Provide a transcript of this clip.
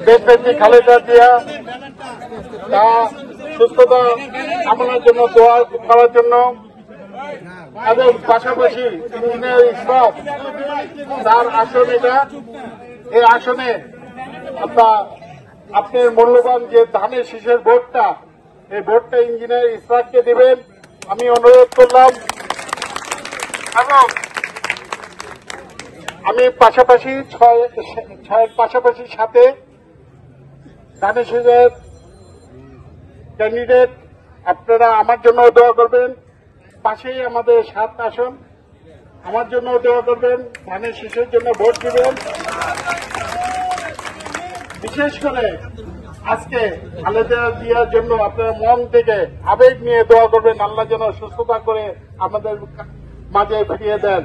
দেশনেত্রী খালেদা জিয়া তা সুস্থতা কামনার জন্য দোয়া করার জন্য এবং পাশাপাশি ইঞ্জিনিয়ার ইসবাত তার আসন এটা, এই আসনে আপনার মূল্যবান যে ধানের শীষের ভোটটা, এই ভোটটা ইঞ্জিনিয়ার ইসবাতকে দিবেন আমি অনুরোধ করলাম। এবং আমি পাশাপাশি ছয়ের পাশাপাশি সাথে ধানের শীষের ক্যান্ডিডেট আপনারা আমার জন্য দোয়া করবেন। পাশেই আমাদের 7 আসন, আমার জন্য দোয়া করবেন, ধানের শীষের জন্য ভোট দিবেন। বিশেষ করে আজকে খালেদা জিয়ার জন্য আপনারা মন থেকে আবেগ নিয়ে দোয়া করবেন, আল্লাহ যেন সুস্থতা করে আমাদের মাঝে ফিরিয়ে দেন।